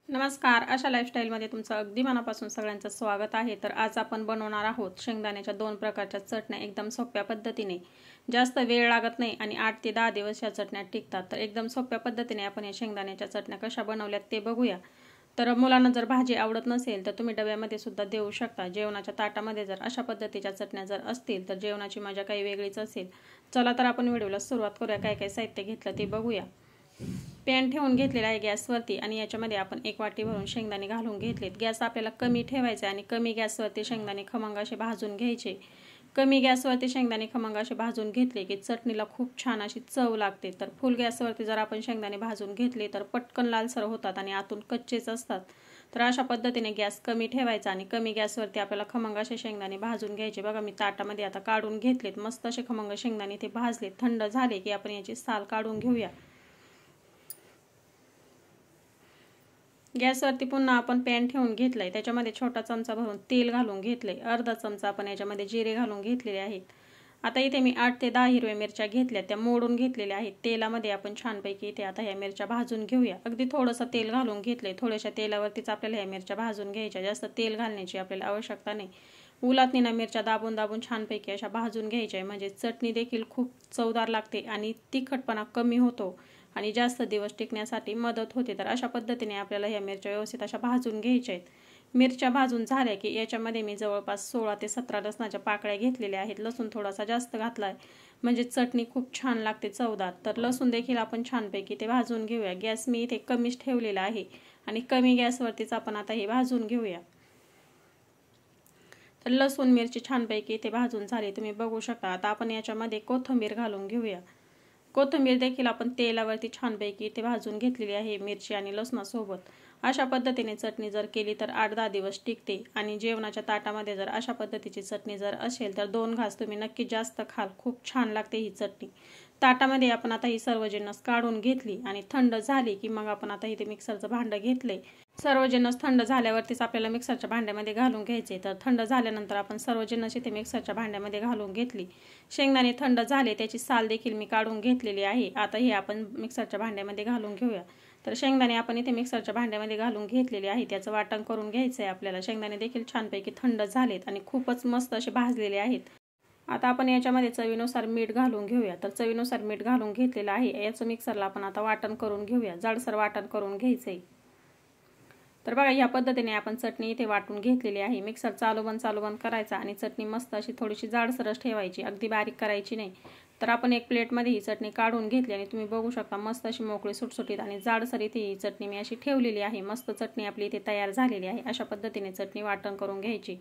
नमस्कार, आशा लाईफस्टाईलमध्ये तुमचं अगदी मनापासून सगळ्यांचं स्वागत आहे। तर आज आपण बनवणार आहोत शेंगदाण्याच्या 2 प्रकारच्या चटण्या एकदम सोप्या पद्धतीने। जास्त वेळ लागत नाही आणि 8 ते 10 दिवस या चटण्या टिकतात। तर एकदम सोप्या पद्धतीने आपण या शेंगदाण्याच्या चटण्या कशा बनवल्यात ते बघूया। तर मुलांना जर भाजी आवडत नसेल तर तुम्ही डब्यामध्ये सुद्धा देऊ शकता। जेवणाच्या ताटामध्ये जर अशा पद्धतीच्या चटण्या जर असतील तर जेवणाची मजा काही वेगळीच असेल। चला तर आपण व्हिडिओला सुरुवात करूया। काय काय साहित्य घेतलं ते बघूया। पॅन ठेवून घेतलेला आहे गॅसवरती आणि याच्यामध्ये आपण 1 वाटी भरून शेंगदाणे घालून घेतलेत। गॅस आपल्याला कमी ठेवायचा आणि कमी गॅसवरती शेंगदाणे खमंग असे भाजून घ्यायचे। कमी गॅसवरती शेंगदाणे खमंग असे भाजून घेतले की चटणीला खूप छान अशी चव लागते। तर फुल गॅसवरती जर आपण शेंगदाणे भाजून घेतले तर पटकन लालसर होतात आणि आतून कच्चेच असतात। तर अशा पद्धतीने गॅस कमी ठेवायचा आणि कमी गॅसवरती आपल्याला खमंग असे शेंगदाणे भाजून घ्यायचे। बघा मी ताटामध्ये आता काढून घेतलेत। मस्त असे खमंग शेंगदाणे ते भाजले। थंड झाले की आपण याची साल काढून घेऊया। गॅसवरती पुन्हा आपण पॅन ठेवून घेतलाय। त्याच्यामध्ये छोटा चमचा भरून तेल घालून घेतले। अर्धा चमचा आपण याच्यामध्ये जिरे घालून घेतलेले आहेत। आता इथे मी 8 ते 10 हिरव्या मिरच्या घेतल्या, त्या मोडून घेतलेल्या आहेत। तेलामध्ये आपण छानपैकी इथे आता ह्या मिरच्या भाजून घेऊया। अगदी थोडंसं तेल घालून घेतले। थोड्याशा तेलावरतीच आपल्याला ह्या मिरच्या भाजून घ्यायच्या, जास्त तेल घालण्याची आपल्याला आवश्यकता नाही। उलातनीनं मिरच्या दाबून दाबून छानपैकी अशा भाजून घ्यायच्या, म्हणजे चटणी देखील खूप चवदार लागते आणि तिखटपणा कमी होतो आणि जास्त दिवस टिकण्यासाठी मदत होते। तर अशा पद्धतीने आपल्याला ह्या मिरच्या व्यवस्थित अशा भाजून घ्यायच्या आहेत। मिरच्या भाजून झाल्या की याच्यामध्ये मी जवळपास 16 ते 17 लसणाच्या पाकळ्या घेतलेल्या आहेत। लसूण थोडासा जास्त घातलाय म्हणजे चटणी खूप छान लागते, चवदार। तर लसूण देखील आपण छानपैकी ते भाजून घेऊया। गॅस मी इथे कमीच ठेवलेला आहे आणि कमी गॅसवरतीच आपण आता हे भाजून घेऊया। तर लसूण मिरची छानपैकी इथे भाजून झाली, तुम्ही बघू शकता। आता आपण याच्यामध्ये कोथिंबीर घालून घेऊया। कोथिंबीर देखील आपण तेलावरती छानपैकी इथे भाजून घेतलेली आहे मिरची आणि लसणासोबत। अशा पद्धतीने चटणी जर केली तर 8-10 दिवस टिकते आणि जेवणाच्या ताटामध्ये जर अशा पद्धतीची चटणी जर असेल तर 2 घास तुम्ही नक्की जास्त खाल। खूप छान लागते ही चटणी। ताटामध्ये आपण आता ही सर्व जिन्नस काढून घेतली आणि थंड झाली की मग आपण आता इथे मिक्सरचं भांडं घेतलंय। सर्व जिन्नस थंड झाल्यावरतीच आपल्याला मिक्सरच्या भांड्यामध्ये घालून घ्यायचे। तर थंड झाल्यानंतर आपण सर्व जिन्नस इथे मिक्सरच्या भांड्यामध्ये घालून घेतली। शेंगदाणे थंड झाले, त्याची साल देखील मी काढून घेतलेली आहे। आता हे आपण मिक्सरच्या भांड्यामध्ये घालून घेऊया। तर शेंगदाणे आपण इथे मिक्सरच्या भांड्यामध्ये घालून घेतलेले आहे, त्याचं वाटण करून घ्यायचं आहे आपल्याला। शेंगदाणे देखील छानपैकी थंड झालेत आणि खूपच मस्त असे भाजलेले आहेत। आता आपण याच्यामध्ये चवीनुसार मीठ घालून घेऊया। तर चवीनुसार मीठ घालून घेतलेलं आहे। याचं मिक्सरला आपण आता वाटण करून घेऊया, जाडसर वाटण करून घ्यायचंय। तर बघा या पद्धतीने आपण चटणी इथे वाटून घेतलेली आहे। मिक्सर चालू बंद करायचा आणि चटणी मस्त अशी थोडीशी जाडसरच ठेवायची, अगदी बारीक करायची नाही। तर आपण एक प्लेटमध्ये ही चटणी काढून घेतली आणि तुम्ही बघू शकता मस्त अशी मोकळी सुटसुटीत आणि जाडसर इथे ही चटणी मी अशी ठेवलेली आहे। मस्त चटणी आपली इथे तयार झालेली आहे। अशा पद्धतीने चटणी वाटण करून घ्यायची,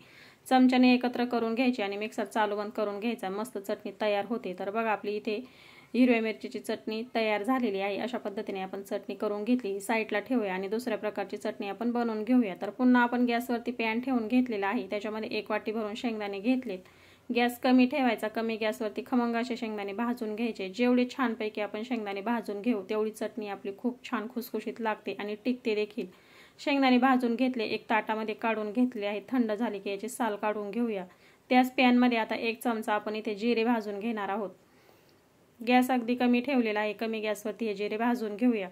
चमच्याने एकत्र करून घ्यायची आणि मिक्सर चालू बंद करून घ्यायचा। मस्त चटणी तयार होते। तर बघा आपली इथे हिरव्या मिरचीची चटणी तयार झालेली आहे। अशा पद्धतीने आपण चटणी करून घेतली, साईडला ठेवूया आणि दुसऱ्या प्रकारची चटणी आपण बनवून घेऊया। तर पुन्हा आपण गॅसवरती पॅन ठेवून घेतलेला आहे, त्याच्यामध्ये 1 वाटी भरून शेंगदाणे घेतलेत। गॅस कमी ठेवायचा, कमी गॅसवरती खमंग असे शेंगदाणे भाजून घ्यायचे। जेवढे छानपैकी आपण शेंगदाणे भाजून घेऊ तेवढी चटणी आपली खूप छान खुसखुशीत लागते आणि टिकते देखील। शेंगदाणे भाजून घेतले, एक ताटामध्ये काढून घेतले आहे। थंड झाले की याची साल काढून घेऊया। त्याच पॅनमध्ये आता 1 चमचा आपण इथे जिरे भाजून घेणार आहोत। गॅस अगदी कमी ठेवलेला आहे, कमी गॅसवरती हे जिरे भाजून घेऊया।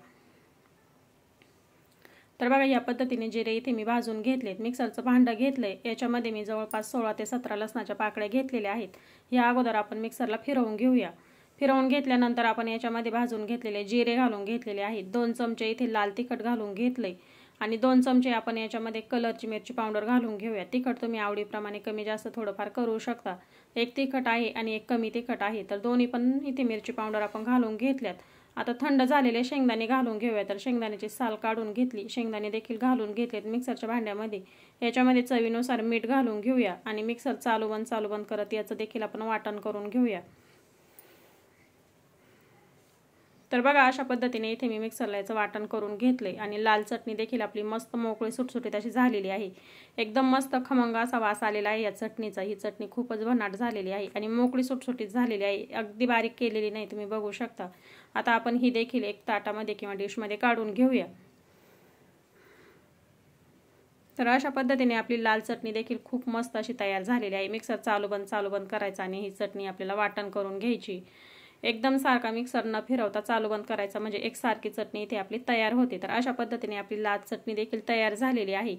तर बघा या पद्धतीने जिरे इथे मी भाजून घेतलेत। मिक्सरचं भांडं घेतलंय, याच्यामध्ये मी जवळपास 16 ते 17 लसणाच्या पाकळ्या घेतलेल्या आहेत। या अगोदर आपण मिक्सरला फिरवून घेऊया। फिरवून घेतल्यानंतर आपण याच्यामध्ये भाजून घेतलेले जिरे घालून घेतलेले आहेत। 2 चमचे इथे लाल तिखट घालून घेतलंय आणि 2 चमचे आपण याच्यामध्ये कलरची मिरची पावडर घालून घेऊया। तिखट तुम्ही आवडीप्रमाणे कमी जास्त थोडंफार करू शकता। एक तिखट आहे आणि एक कमी तिखट आहे, तर दोन्ही पण इथे मिरची पावडर आपण घालून घेतल्यात। आता थंड झालेले शेंगदाणे घालून घेऊया। तर शेंगदाण्याची साल काढून घेतली, शेंगदाणे देखील घालून घेतलेत मिक्सरच्या भांड्यामध्ये। याच्यामध्ये चवीनुसार मीठ घालून घेऊया आणि मिक्सर चालू बंद करत याचं देखील आपण वाटण करून घेऊया। तर बघा अशा पद्धतीने इथे मी मिक्सरला याचं वाटण करून घेतले आणि लाल चटणी देखील आपली मस्त मोकळी सुटसुटीत अशी झालेली आहे। एकदम मस्त खमंग असा वास आलेला आहे या चटणीचा। ही चटणी खूपच भन्नाट झालेली आहे आणि मोकळी सुटसुटीत झालेली आहे, अगदी बारीक केलेली नाही, तुम्ही बघू शकता। आता आपण ही देखील एक ताटामध्ये किंवा डिशमध्ये काढून घेऊया। तर अशा पद्धतीने आपली लाल चटणी देखील खूप मस्त अशी तयार झालेली आहे। मिक्सर चालू बंद करायचा आणि ही चटणी आपल्याला वाटण करून घ्यायची। एकदम सारखा मिक्सर न फिरवता चालू बंद करायचा, म्हणजे एकसारखी चटणी इथे आपली तयार होते. तर अशा पद्धतीने आपली लाल चटणी देखील तयार झालेली आहे.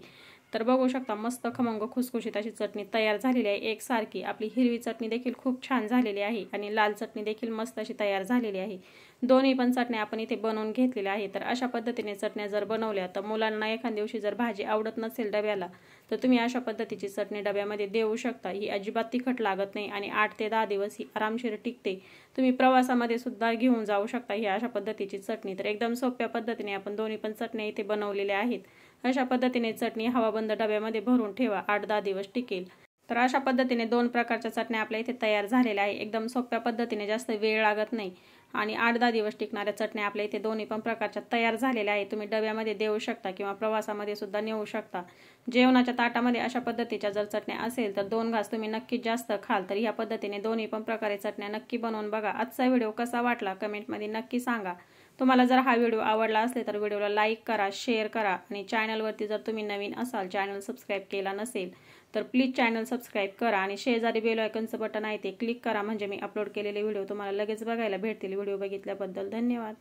तर बघू शकता मस्त खमंग खुसखुशीत अशी चटणी तयार झालेली आहे. एकसारखी आपली हिरवी चटणी देखील खूप छान झालेली आहे आणि लाल चटणी देखील मस्त अशी तयार झालेली आहे. दोन्ही पण चटण्या आपण इथे बनवून घेतलेल्या आहे. तर अशा पद्धतीने चटण्या जर बनवल्या तर मुलांना एखाद्या दिवशी जर भाजी आवडत नसेल डब्याला, तर तुम्ही अशा पद्धतीची चटणी डब्यामध्ये देऊ शकता. ही अजिबात तिखट लागत नाही आणि 8 ते 10 दिवस ही आरामशीर टिकते. तुम्ही प्रवासामध्ये सुद्धा घेऊन जाऊ शकता ही अशा पद्धतीची चटणी. तर एकदम सोप्या पद्धतीने आपण दोन्ही पण चटण्या इथे बनवलेल्या आहेत. अशा पद्धतीने चटणी हवाबंद डब्यामध्ये भरून ठेवा, 8-10 दिवस टिकेल. तर अशा पद्धतीने 2 प्रकारच्या चटण्या आपल्या इथे तयार झालेल्या आहे. एकदम सोप्या पद्धतीने, जास्त वेळ लागत नाही आणि 8-10 दिवस टिकणाऱ्या चटण्या आपल्या इथे दोन्ही पण प्रकारच्या तयार झालेल्या आहे. तुम्ही डब्यामध्ये देऊ शकता किंवा प्रवासामध्ये सुद्धा नेऊ शकता. जेवणाच्या ताटामध्ये अशा पद्धतीच्या जर चटण्या असेल तर 2 घास तुम्ही नक्कीच जास्त खाल. तर ह्या पद्धतीने दोन्ही पण प्रकारे चटण्या नक्की बनवून बघा. आजचा व्हिडिओ कसा वाटला कमेंटमध्ये नक्की सांगा. तुम्हाला जर हा व्हिडिओ आवडला असेल तर व्हिडिओला लाईक करा, शेअर करा आणि चॅनलवरती जर तुम्ही नवीन असाल, चॅनल सबस्क्राईब केला नसेल तर प्लीज चॅनल सबस्क्राईब करा आणि शेजारी बेल आयकॉनचं बटन आहे ते क्लिक करा, म्हणजे मी अपलोड केलेले व्हिडिओ तुम्हाला लगेच बघायला भेटतील. व्हिडिओ बघितल्याबद्दल धन्यवाद.